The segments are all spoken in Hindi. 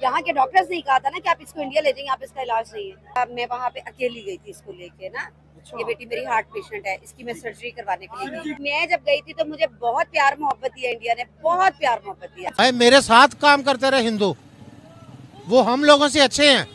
यहाँ के डॉक्टर्स ने कहा था ना कि आप इसको इंडिया ले जाइए, आप इसका इलाज नहीं है। मैं वहाँ पे अकेली गई थी इसको लेके ना। ये बेटी मेरी हार्ट पेशेंट है, इसकी मैं सर्जरी करवाने के लिए गई। मैं जब गई थी तो मुझे बहुत प्यार मोहब्बत दिया, इंडिया ने बहुत प्यार मोहब्बत दिया। मेरे साथ काम करते रहे हिंदू, वो हम लोगों से अच्छे हैं।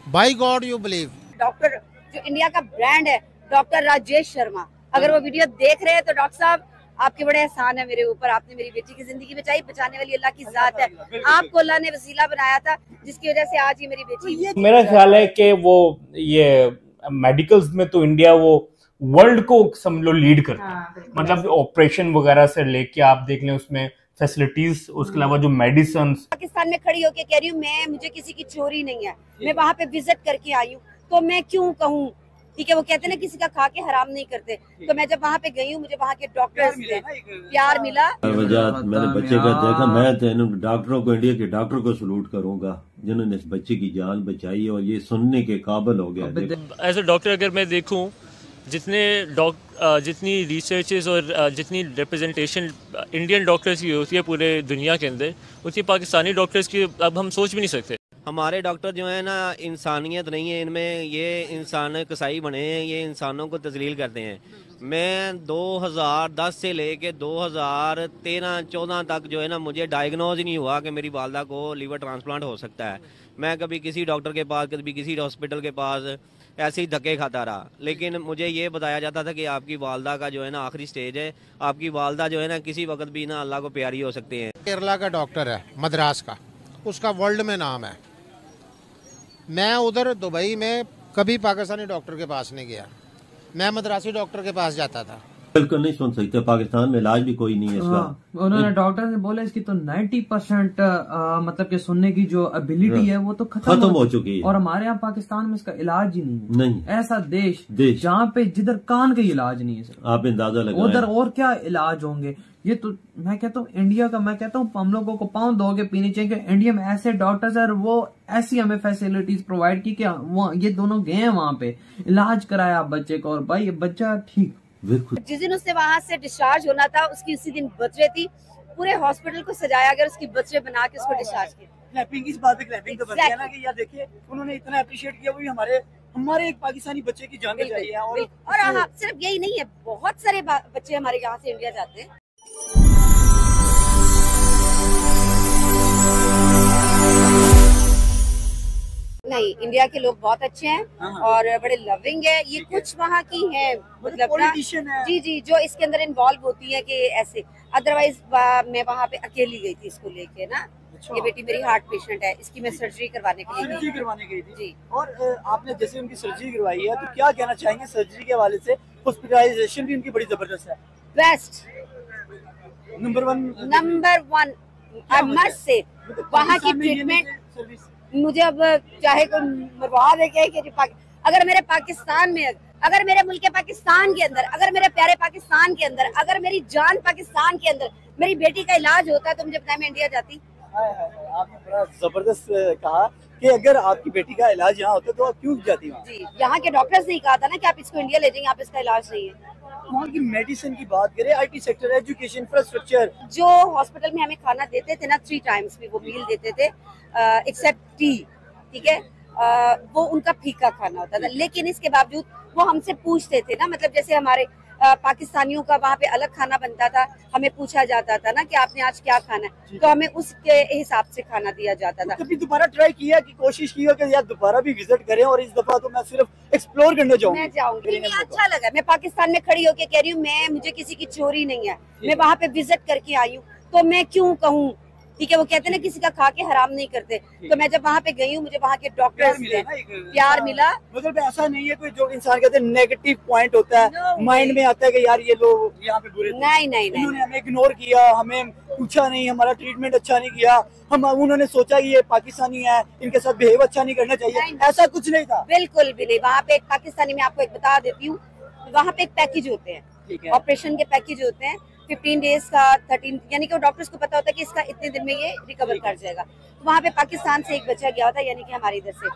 By god you believe. Doctor जो इंडिया का ब्रांड है, डॉक्टर राजेश शर्मा, अगर वो वीडियो देख रहे हैं तो डॉक्टर साहब आपके बड़े एहसान है मेरे ऊपर। आपने मेरी बेटी की जिंदगी बचाई, बचाने वाली अल्लाह की जात है। आपको अल्लाह ने वसीला बनाया था जिसकी वजह से आज ये मेरी बेटी। मेरा ख्याल है कि वो ये मेडिकल्स में तो इंडिया वो वर्ल्ड को समझ लो लीड करता है। मतलब ऑपरेशन वगैरह से लेके आप देख लें उसमें फैसिलिटीज, उसके अलावा जो मेडिसिन। पाकिस्तान में खड़ी होके कह रही हूँ मैं, मुझे किसी की चोरी नहीं है, मैं वहाँ पे विजिट करके आई हूँ, तो मैं क्यों कहूँ? ठीक है, वो कहते हैं ना किसी का खा के हराम नहीं करते। तो मैं जब वहाँ पे गई हूँ, मुझे वहाँ के डॉक्टर्स से प्यार मिला। मेरे बच्चे का देखा, मैं तो डॉक्टरों को, इंडिया के डॉक्टर को सलूट करूंगा जिन्होंने इस बच्चे की जान बचाई और ये सुनने के काबिल हो गया। एज अ डॉक्टर अगर मैं देखूं, जितनी रिसर्चेस और जितनी रिप्रेजेंटेशन इंडियन डॉक्टर्स की होती है पूरे दुनिया के अंदर, उतनी पाकिस्तानी डॉक्टर्स की अब हम सोच भी नहीं सकते। हमारे डॉक्टर जो है ना, इंसानियत नहीं है इनमें, ये इंसान कसाई बने हैं, ये इंसानों को तजलील करते हैं। मैं 2010 से लेके 2013-14 तक जो है ना, मुझे डायग्नोज ही नहीं हुआ कि मेरी वालदा को लीवर ट्रांसप्लांट हो सकता है। मैं कभी किसी डॉक्टर के पास, कभी किसी हॉस्पिटल के पास ऐसे ही धक्के खाता रहा, लेकिन मुझे ये बताया जाता था कि आपकी वालदा का जो है ना आखिरी स्टेज है, आपकी वालदा जो है ना किसी वक्त भी ना अल्लाह को प्यारी हो सकते हैं। केरला का डॉक्टर है, मद्रास का, उसका वर्ल्ड में नाम है। मैं उधर दुबई में कभी पाकिस्तानी डॉक्टर के पास नहीं गया, मैं मद्रासी डॉक्टर के पास जाता था। बिल्कुल नहीं सुन सकते, पाकिस्तान में इलाज भी कोई नहीं है इसका। उन्होंने डॉक्टर ने बोला इसकी तो 90% मतलब कि सुनने की जो एबिलिटी है वो तो खत्म हो चुकी है, और हमारे यहाँ पाकिस्तान में इसका इलाज ही नहीं है। ऐसा देश जहाँ पे जिधर कान का इलाज नहीं है सर, आप अंदाजा लगाएं उधर और क्या इलाज होंगे। ये तो मैं कहता हूँ इंडिया का, मैं कहता हूँ हम लोगों को पाँव धो के पीनी चाहिए कि इंडिया में ऐसे डॉक्टर्स है, वो ऐसी हमें फैसिलिटीज प्रोवाइड की कि वो ये दोनों गए हैं वहाँ पे, इलाज कराया बच्चे को, और भाई ये बच्चा ठीक। जिस दिन उससे वहाँ से डिस्चार्ज होना था, उसकी उसी दिन बर्थडे थी। पूरे हॉस्पिटल को सजाया गया, उसकी बर्थडे बना के उसको डिस्चार्ज किया। क्लैपिंग की बात है, क्लैपिंग तो बनती है ना कि यार देखिए उन्होंने इतना अप्रिशिएट किया, वो भी हमारे एक पाकिस्तानी बच्चे की जान बचाई है। और हाँ, सिर्फ यही नहीं है, बहुत सारे बच्चे हमारे यहाँ से इंडिया जाते हैं। नहीं, इंडिया के लोग बहुत अच्छे हैं और बड़े लविंग है। ये कुछ वहाँ की है, मतलब ना जी जी, जो इसके अंदर इन्वॉल्व होती है कि ऐसे। अदरवाइज मैं वहाँ पे अकेली गई थी इसको लेके ना। ये बेटी मेरी हार्ट पेशेंट है, इसकी मैं सर्जरी करवाने के लिए गई थी। और आपने जैसे उनकी सर्जरी करवाई है, तो क्या कहना चाहेंगे सर्जरी के हवाले से? हॉस्पिटलाइजेशन भी उनकी बड़ी जबरदस्त है, best, number one I must say. वहाँ की ट्रीटमेंट मुझे अब चाहे कोई मरवा दे कि अगर मेरे पाकिस्तान में, अगर मेरे मुल्क पाकिस्तान के अंदर, अगर मेरे प्यारे पाकिस्तान के अंदर, अगर मेरी जान पाकिस्तान के अंदर मेरी बेटी का इलाज होता है तो मुझे पता है मैं इंडिया जाती। आपने बड़ा जबरदस्त कहा कि अगर आपकी बेटी का इलाज यहाँ होता तो आप क्यों जाती वहाँ? जी, यहाँ के डॉक्टर्स ने कहा था ना कि आप इसको इंडिया ले जाइए, आप इसका इलाज नहीं है। वहाँ की मेडिसिन की बात करें, IT सेक्टर, एजुकेशन, इंफ्रास्ट्रक्चर, जो हॉस्पिटल में हमें खाना देते थे ना 3 टाइम्स में वो मील देते थे, एक्सेप्ट टी, ठीक है, वो उनका फीका खाना होता था। लेकिन इसके बावजूद वो हमसे पूछते थे ना, मतलब जैसे हमारे पाकिस्तानियों का वहाँ पे अलग खाना बनता था, हमें पूछा जाता था ना कि आपने आज क्या खाना है, तो हमें उसके हिसाब से खाना दिया जाता था। कभी दोबारा ट्राई किया कि कोशिश की हो कि यार दोबारा भी विजिट करें, और इस दफा तो मैं सिर्फ एक्सप्लोर करने जाऊंगी? मैं जाऊंगी, अच्छा लगा। मैं पाकिस्तान में खड़ी होके कह रही हूँ मैं, मुझे किसी की चोरी नहीं है, मैं वहाँ पे विजिट करके आई हूँ, तो मैं क्यों कहूँ? ठीक है, वो कहते हैं ना किसी का खा के हराम नहीं करते। तो मैं जब वहाँ पे गई हूँ, मुझे वहाँ के डॉक्टर्स से प्यार मिला। मतलब ऐसा नहीं है कोई जो इंसान कहते हैं नेगेटिव पॉइंट होता है, माइंड में आता है कि यार ये लोग यहाँ पे बुरे, नहीं, इन्होंने हमें इग्नोर किया, हमें पूछा नहीं, हमारा ट्रीटमेंट अच्छा नहीं किया, उन्होंने सोचा कि ये पाकिस्तानी है, इनके साथ बिहेव अच्छा नहीं करना चाहिए, ऐसा कुछ नहीं था, बिल्कुल भी नहीं। वहाँ पे एक पाकिस्तानी, मैं आपको एक बता देती हूँ, वहाँ पे एक पैकेज होते हैं, ऑपरेशन के पैकेज होते हैं 15 डेज का, 13, यानी कि वो डॉक्टर्स को पता होता है कि इसका इतने दिन में ये रिकवर कर जाएगा। तो वहाँ पे पाकिस्तान से एक बच्चा गया होता है, यानी कि हमारे इधर से,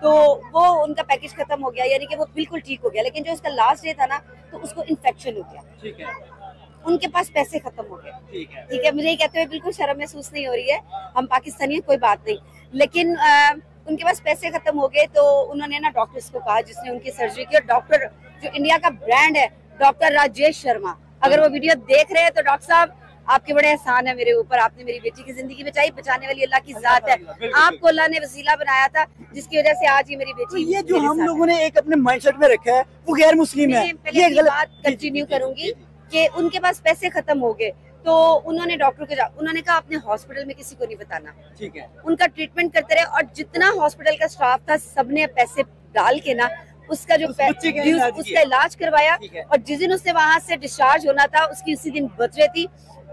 तो वो उनका पैकेज खत्म हो गया, यानी कि वो बिल्कुल ठीक हो गया। लेकिन जो इसका लास्ट डे था ना, तो उसको इन्फेक्शन हो गया, उनके पास पैसे खत्म हो गए। ठीक है, मुझे ये कहते हुए बिल्कुल शर्म महसूस नहीं हो रही है, हम पाकिस्तानी हैं, कोई बात नहीं। लेकिन उनके पास पैसे खत्म हो गए, तो उन्होंने ना डॉक्टर्स को कहा जिसने उनकी सर्जरी की, और डॉक्टर जो इंडिया का ब्रांड है डॉक्टर राजेश शर्मा, अगर वो वीडियो देख रहे हैं तो डॉक्टर साहब आपके बड़े एहसान है मेरे ऊपर, आपने मेरी बेटी की जिंदगी बचाई, बचाने वाली अल्लाह की जात है, आपको अल्लाह ने वसीला बनाया था जिसकी वजह से आज ये मेरी बेटी। तो ये जो हम लोगों ने एक अपने माइंडसेट में रखा है वो गैर मुस्लिम है, ये बात कंटिन्यू करूंगी कि उनके पास पैसे खत्म हो गए, तो उन्होंने डॉक्टर को उन्होंने कहा अपने हॉस्पिटल में किसी को नहीं बताना, ठीक है, उनका ट्रीटमेंट करते रहे, और जितना हॉस्पिटल का स्टाफ था सबने पैसे डाल के ना उसका जो उसका इलाज करवाया, और जिस दिन उसने वहां से डिस्चार्ज होना था उसकी उसी दिन बर्थडे थी,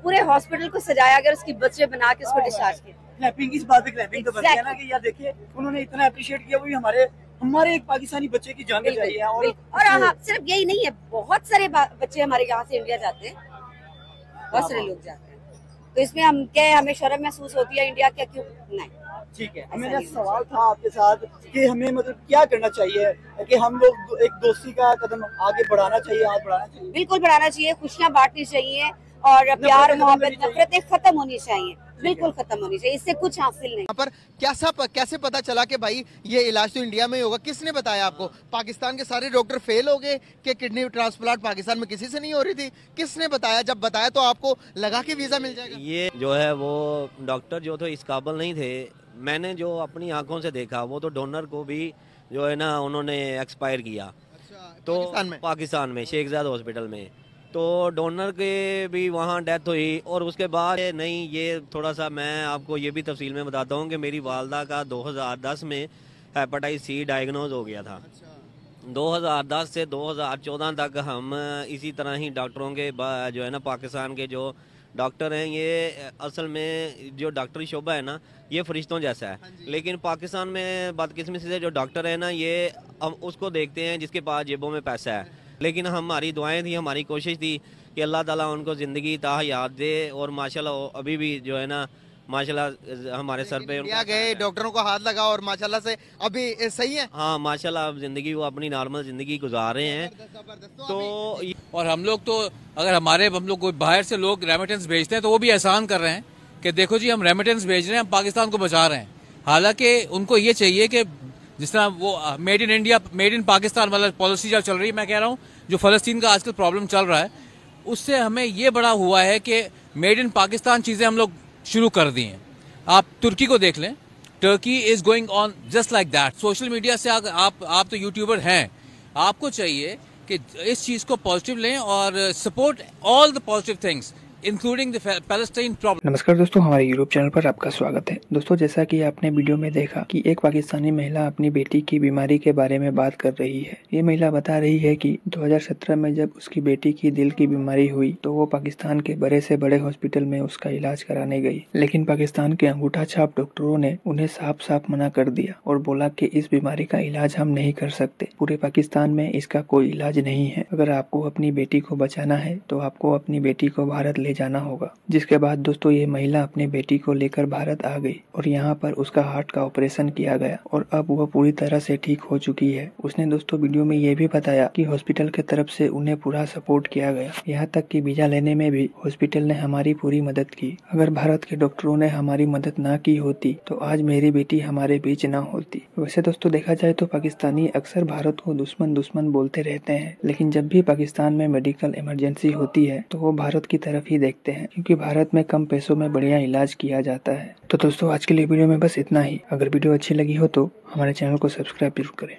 पूरे हॉस्पिटल को सजाया गया, उसकी बर्थडे बना के उसको डिस्चार्ज किया। क्लैपिंग, इस बात पे क्लैपिंग तो बनती है ना कि यार देखिए उन्होंने इतना अप्रिशिएट किया, वो भी हमारे एक पाकिस्तानी बच्चे की जान बचाई है। और हाँ, सिर्फ यही नहीं है, बहुत सारे बच्चे हमारे यहाँ से इंडिया जाते हैं, बहुत सारे लोग जाते हैं, तो इसमें हम क्या है, हमें शर्म महसूस होती है इंडिया क्या क्यों नहीं। ठीक है, मेरा सवाल था आपके साथ कि हमें मतलब क्या करना चाहिए कि हम लोग एक दोस्ती का कदम आगे बढ़ाना चाहिए, आगे बढ़ाना चाहिए? बिल्कुल बढ़ाना चाहिए, खुशियाँ बांटनी चाहिए, और प्यार मोहब्बत नफरतें खत्म होनी चाहिए, बिल्कुल खत्म होनी चाहिए, इससे कुछ हासिल नहीं। पर कैसे पता चला कि भाई ये इलाज तो इंडिया में ही होगा? किसने बताया आपको? पाकिस्तान के सारे डॉक्टर फेल हो गए कि किडनी ट्रांसप्लांट पाकिस्तान में किसी से नहीं हो रही थी? किसने बताया? जब बताया तो आपको लगा कि वीजा मिल जाएगा? ये जो है वो डॉक्टर जो थे इस काबिल नहीं थे, मैंने जो अपनी आंखों से देखा वो तो डोनर को भी जो है ना उन्होंने एक्सपायर किया। तो पाकिस्तान में शेखजाद हॉस्पिटल में, तो डोनर के भी वहाँ डेथ हुई, और उसके बाद नहीं, ये थोड़ा सा मैं आपको ये भी तफसील में बताता हूँ कि मेरी वालदा का 2010 में हेपेटाइटिस सी डायग्नोज हो गया था। 2010 से 2014 तक हम इसी तरह ही डॉक्टरों के जो है ना पाकिस्तान के जो डॉक्टर हैं, ये असल में जो डॉक्टरी शोबा है ना ये फरिश्तों जैसा है, लेकिन पाकिस्तान में बदकिस्मती से जो डॉक्टर है ना ये हम उसको देखते हैं जिसके पास जेबों में पैसा है। लेकिन हमारी दुआएं थी, हमारी कोशिश थी कि अल्लाह ताला उनको ज़िंदगी ताहयात दे, और माशाल्लाह अभी भी जो है ना माशाल्लाह हमारे सर पे गए, डॉक्टरों को हाथ लगा और माशाल्लाह से अभी सही है। हाँ माशाल्लाह अब जिंदगी वो अपनी नॉर्मल जिंदगी गुजार रहे हैं। तो और हम लोग तो अगर हम लोग कोई बाहर से लोग रेमिटेंस भेजते हैं तो वो भी एहसान कर रहे हैं कि देखो जी हम रेमिटेंस भेज रहे हैं, हम पाकिस्तान को बचा रहे हैं। हालांकि उनको ये चाहिए कि जिस तरह वो made in India made in Pakistan वाला पॉलिसी जो चल रही है, मैं कह रहा हूँ जो फलस्तीन का आजकल प्रॉब्लम चल रहा है उससे हमें ये बड़ा हुआ है कि मेड इन पाकिस्तान चीजें हम लोग शुरू कर दी हैं। आप तुर्की को देख लें, Turkey is going on just like that. Social media से आप तो यूट्यूबर हैं, आपको चाहिए कि इस चीज को पॉजिटिव लें और support all the positive things including the Palestine problem. नमस्कार दोस्तों, हमारे यूट्यूब चैनल पर आपका स्वागत है। दोस्तों जैसा कि आपने वीडियो में देखा कि एक पाकिस्तानी महिला अपनी बेटी की बीमारी के बारे में बात कर रही है। ये महिला बता रही है कि 2017 में जब उसकी बेटी की दिल की बीमारी हुई तो वो पाकिस्तान के बड़े से बड़े हॉस्पिटल में उसका इलाज कराने गई, लेकिन पाकिस्तान के अंगूठा छाप डॉक्टरों ने उन्हें साफ साफ मना कर दिया और बोला कि इस बीमारी का इलाज हम नहीं कर सकते, पूरे पाकिस्तान में इसका कोई इलाज नहीं है। अगर आपको अपनी बेटी को बचाना है तो आपको अपनी बेटी को भारत ले जाना होगा। जिसके बाद दोस्तों ये महिला अपनी बेटी को लेकर भारत आ गई और यहाँ पर उसका हार्ट का ऑपरेशन किया गया और अब वह पूरी तरह से ठीक हो चुकी है। उसने दोस्तों वीडियो में ये भी बताया कि हॉस्पिटल के तरफ से उन्हें पूरा सपोर्ट किया गया, यहाँ तक कि वीजा लेने में भी हॉस्पिटल ने हमारी पूरी मदद की। अगर भारत के डॉक्टरों ने हमारी मदद ना की होती तो आज मेरी बेटी हमारे बीच ना होती। वैसे दोस्तों देखा जाए तो पाकिस्तानी अक्सर भारत को दुश्मन दुश्मन बोलते रहते हैं, लेकिन जब भी पाकिस्तान में मेडिकल इमरजेंसी होती है तो वो भारत की तरफ ही देखते हैं, क्योंकि भारत में कम पैसों में बढ़िया इलाज किया जाता है। तो दोस्तों आज के लिए वीडियो में बस इतना ही। अगर वीडियो अच्छी लगी हो तो हमारे चैनल को सब्सक्राइब जरूर करें।